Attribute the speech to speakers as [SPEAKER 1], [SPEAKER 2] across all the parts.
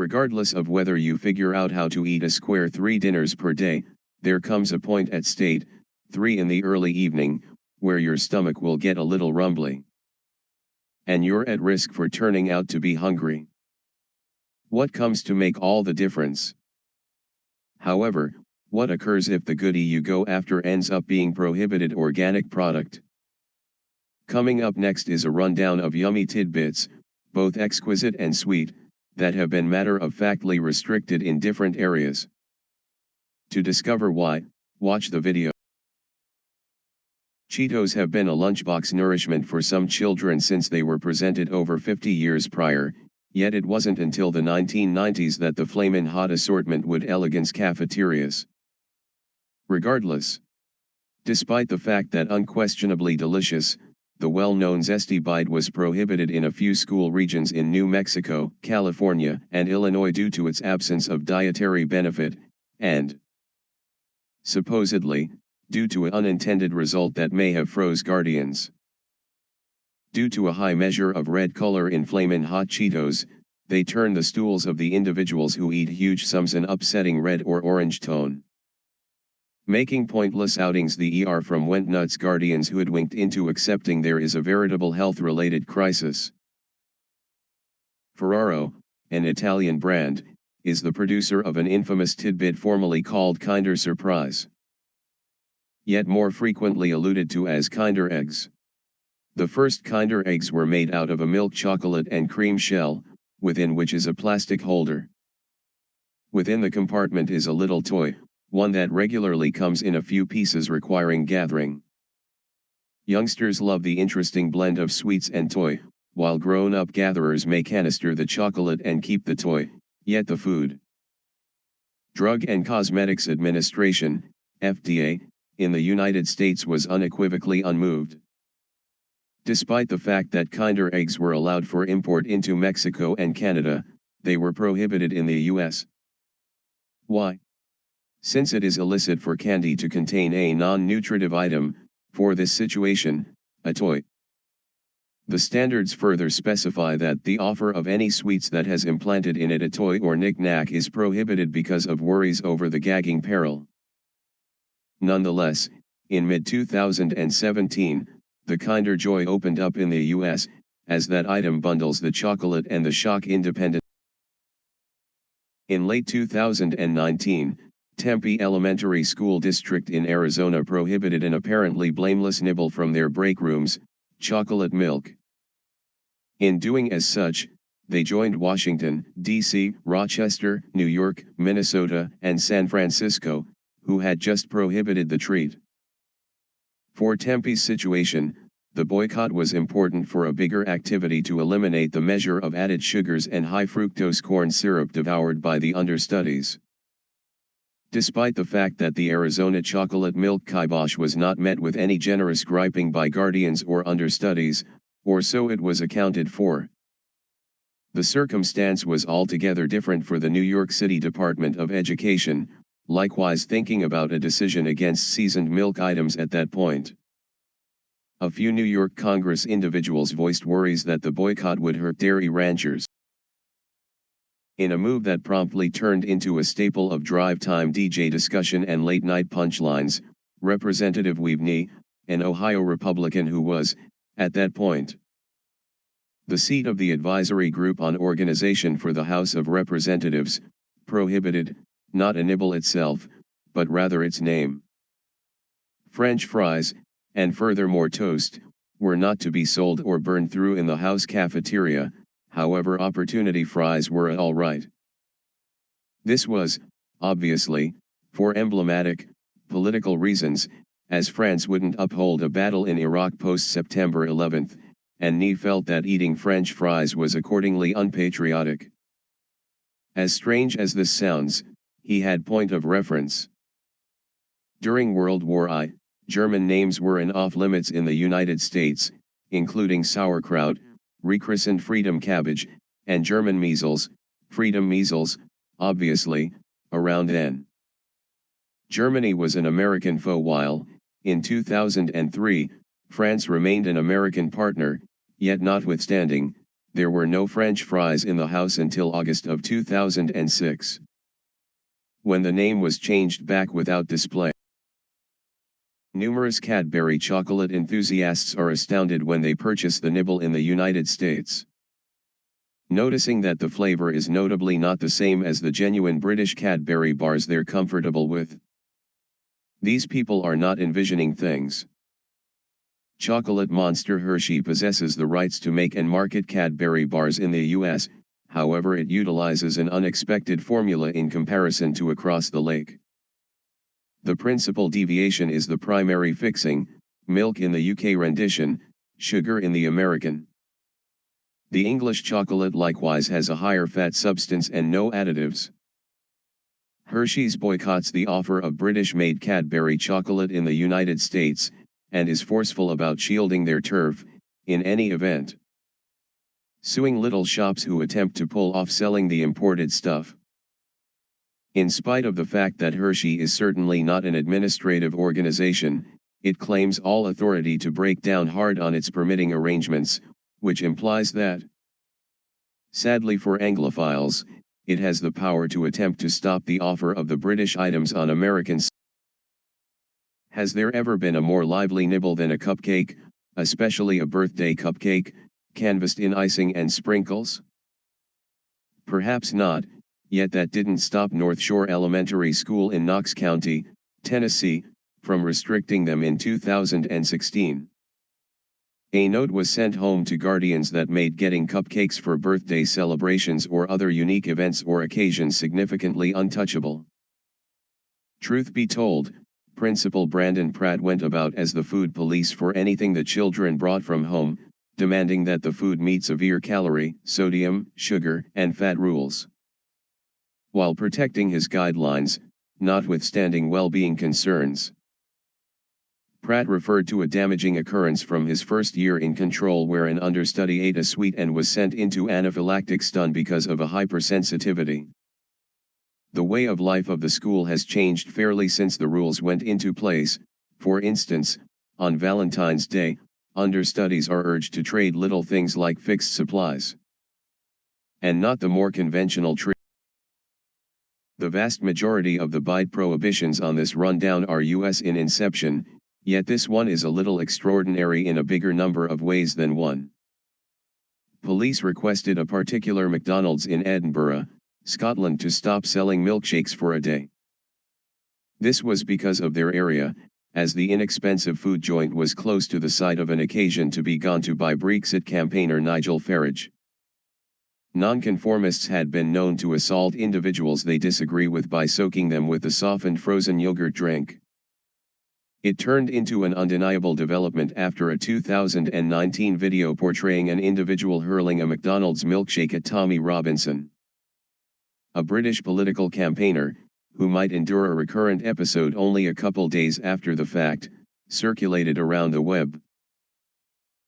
[SPEAKER 1] Regardless of whether you figure out how to eat a square 3 dinners per day, there comes a point at state 3 in the early evening, where your stomach will get a little rumbly. And you're at risk for turning out to be hungry. What comes to make all the difference? However, what occurs if the goodie you go after ends up being prohibited organic product? Coming up next is a rundown of yummy tidbits, both exquisite and sweet, that have been matter-of-factly restricted in different areas. To discover why, watch the video. Cheetos have been a lunchbox nourishment for some children since they were presented over 50 years prior, yet it wasn't until the 1990s that the Flamin Hot assortment would elegance cafeterias. Regardless, despite the fact that unquestionably delicious, the well-known Zesty Bite was prohibited in a few school regions in New Mexico, California, and Illinois due to its absence of dietary benefit, and supposedly, due to an unintended result that may have froze guardians. Due to a high measure of red color in Flamin' Hot Cheetos, they turn the stools of the individuals who eat huge sums an upsetting red or orange tone, making pointless outings the ER from went nuts guardians hoodwinked into accepting there is a veritable health-related crisis. Ferraro, an Italian brand, is the producer of an infamous tidbit formerly called Kinder Surprise, yet more frequently alluded to as Kinder Eggs. The first Kinder Eggs were made out of a milk chocolate and cream shell, within which is a plastic holder. Within the compartment is a little toy, one that regularly comes in a few pieces requiring gathering. Youngsters love the interesting blend of sweets and toy, while grown-up gatherers may canister the chocolate and keep the toy, yet the Food, Drug and Cosmetics Administration, FDA, in the United States was unequivocally unmoved. Despite the fact that Kinder Eggs were allowed for import into Mexico and Canada, they were prohibited in the US. Why? Since it is illicit for candy to contain a non-nutritive item, for this situation, a toy. The standards further specify that the offer of any sweets that has implanted in it a toy or knick-knack is prohibited because of worries over the gagging peril. Nonetheless, in mid-2017, the Kinder Joy opened up in the US, as that item bundles the chocolate and the shock independent. In late 2019, Tempe Elementary School District in Arizona prohibited an apparently blameless nibble from their break rooms, chocolate milk. In doing as such, they joined Washington, D.C., Rochester, New York, Minnesota, and San Francisco, who had just prohibited the treat. For Tempe's situation, the boycott was important for a bigger activity to eliminate the measure of added sugars and high fructose corn syrup devoured by the understudies. Despite the fact that the Arizona chocolate milk kibosh was not met with any generous griping by guardians or understudies, or so it was accounted for. The circumstance was altogether different for the New York City Department of Education, likewise thinking about a decision against seasoned milk items at that point. A few New York Congress individuals voiced worries that the boycott would hurt dairy ranchers. In a move that promptly turned into a staple of drive-time DJ discussion and late-night punchlines, Representative Weavney, an Ohio Republican who was, at that point, the seat of the Advisory Group on Organization for the House of Representatives, prohibited, not a nibble itself, but rather its name. French fries, and furthermore toast, were not to be sold or burned through in the House cafeteria. However, opportunity fries were all right. This was, obviously, for emblematic, political reasons, as France wouldn't uphold a battle in Iraq post-September 11, and Knee felt that eating French fries was accordingly unpatriotic. As strange as this sounds, he had point of reference. During World War I, German names were off-limits in the United States, including sauerkraut, rechristened Freedom Cabbage, and German measles, Freedom Measles, obviously, around then. Germany was an American foe while, in 2003, France remained an American partner, yet notwithstanding, there were no French fries in the house until August of 2006, when the name was changed back without display. Numerous Cadbury chocolate enthusiasts are astounded when they purchase the nibble in the United States, noticing that the flavor is notably not the same as the genuine British Cadbury bars they're comfortable with. These people are not envisioning things. Chocolate monster Hershey possesses the rights to make and market Cadbury bars in the US, however it utilizes an unexpected formula in comparison to across the lake. The principal deviation is the primary fixing, milk in the UK rendition, sugar in the American. The English chocolate likewise has a higher fat substance and no additives. Hershey's boycotts the offer of British-made Cadbury chocolate in the United States, and is forceful about shielding their turf, in any event, suing little shops who attempt to pull off selling the imported stuff. In spite of the fact that Hershey is certainly not an administrative organization, it claims all authority to break down hard on its permitting arrangements, which implies that, sadly for Anglophiles, it has the power to attempt to stop the offer of the British items on American soil. Has there ever been a more lively nibble than a cupcake, especially a birthday cupcake, canvassed in icing and sprinkles? Perhaps not, yet that didn't stop North Shore Elementary School in Knox County, Tennessee, from restricting them in 2016. A note was sent home to guardians that made getting cupcakes for birthday celebrations or other unique events or occasions significantly untouchable. Truth be told, Principal Brandon Pratt went about as the food police for anything the children brought from home, demanding that the food meet severe calorie, sodium, sugar, and fat rules, while protecting his guidelines, notwithstanding well-being concerns. Pratt referred to a damaging occurrence from his first year in control where an understudy ate a sweet and was sent into anaphylactic stun because of a hypersensitivity. The way of life of the school has changed fairly since the rules went into place. For instance, on Valentine's Day, understudies are urged to trade little things like fixed supplies, and not the more conventional treat. The vast majority of the bite prohibitions on this rundown are US in inception, yet this one is a little extraordinary in a bigger number of ways than one. Police requested a particular McDonald's in Edinburgh, Scotland to stop selling milkshakes for a day. This was because of their area, as the inexpensive food joint was close to the site of an occasion to be gone to by Brexit campaigner Nigel Farage. Nonconformists had been known to assault individuals they disagree with by soaking them with a softened frozen yogurt drink. It turned into an undeniable development after a 2019 video portraying an individual hurling a McDonald's milkshake at Tommy Robinson, a British political campaigner, who might endure a recurrent episode only a couple days after the fact, circulated around the web.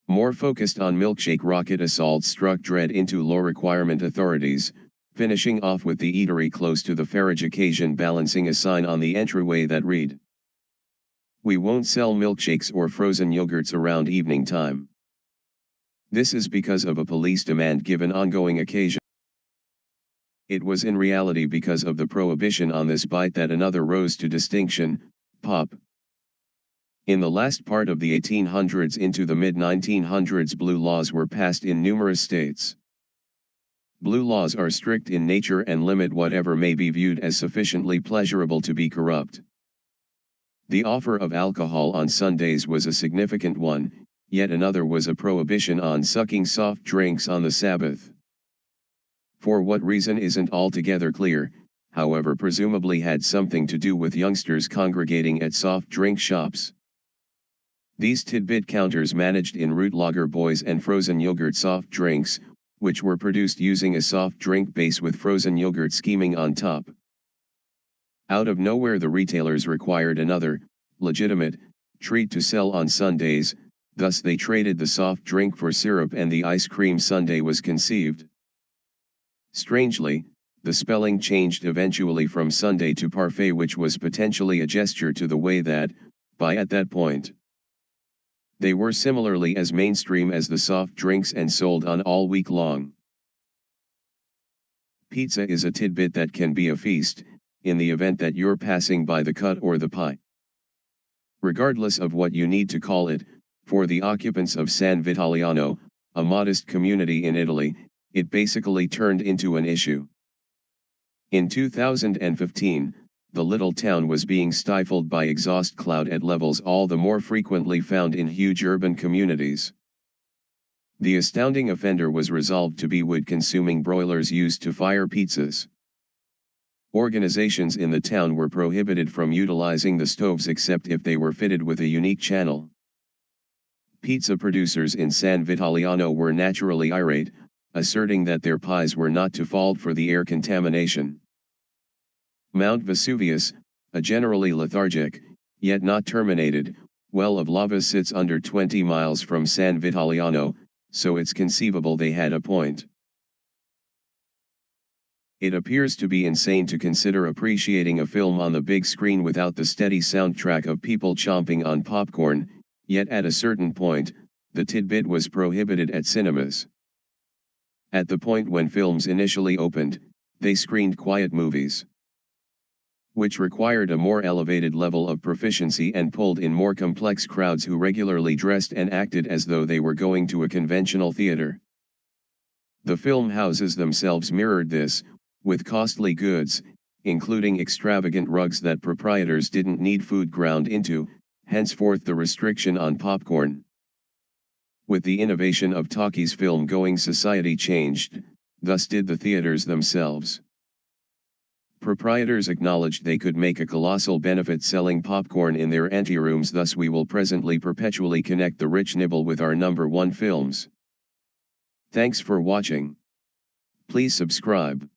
[SPEAKER 1] More focused on milkshake rocket assaults struck dread into low-requirement authorities, finishing off with the eatery close to the Farage occasion balancing a sign on the entryway that read, "We won't sell milkshakes or frozen yogurts around evening time." This is because of a police demand given ongoing occasion. It was in reality because of the prohibition on this bite that another rose to distinction, pop. In the last part of the 1800s into the mid-1900s, blue laws were passed in numerous states. Blue laws are strict in nature and limit whatever may be viewed as sufficiently pleasurable to be corrupt. The offer of alcohol on Sundays was a significant one, yet another was a prohibition on sucking soft drinks on the Sabbath. For what reason isn't altogether clear, however presumably had something to do with youngsters congregating at soft drink shops. These tidbit counters managed in root lager boys and frozen yogurt soft drinks, which were produced using a soft drink base with frozen yogurt scheming on top. Out of nowhere the retailers required another, legitimate, treat to sell on Sundays, thus they traded the soft drink for syrup and the ice cream sundae was conceived. Strangely, the spelling changed eventually from Sunday to parfait, which was potentially a gesture to the way that, by at that point, They were similarly as mainstream as the soft drinks and sold on all week long. Pizza is a tidbit that can be a feast, in the event that you're passing by the cut or the pie. Regardless of what you need to call it, for the occupants of San Vitaliano, a modest community in Italy, it basically turned into an issue. In 2015, the little town was being stifled by exhaust cloud at levels all the more frequently found in huge urban communities. The astounding offender was resolved to be wood-consuming broilers used to fire pizzas. Organizations in the town were prohibited from utilizing the stoves except if they were fitted with a unique channel. Pizza producers in San Vitaliano were naturally irate, asserting that their pies were not to fault for the air contamination. Mount Vesuvius, a generally lethargic, yet not terminated, well of lava sits under 20 miles from San Vitaliano, so it's conceivable they had a point. It appears to be insane to consider appreciating a film on the big screen without the steady soundtrack of people chomping on popcorn, yet at a certain point, the tidbit was prohibited at cinemas. At the point when films initially opened, they screened quiet movies, which required a more elevated level of proficiency and pulled in more complex crowds who regularly dressed and acted as though they were going to a conventional theater. The film houses themselves mirrored this, with costly goods, including extravagant rugs that proprietors didn't need food ground into, henceforth the restriction on popcorn. With the innovation of talkies, film-going society changed, thus did the theaters themselves. Proprietors acknowledged they could make a colossal benefit selling popcorn in their anterooms, thus we will presently perpetually connect the rich nibble with our #1 films. Thanks for watching. Please subscribe.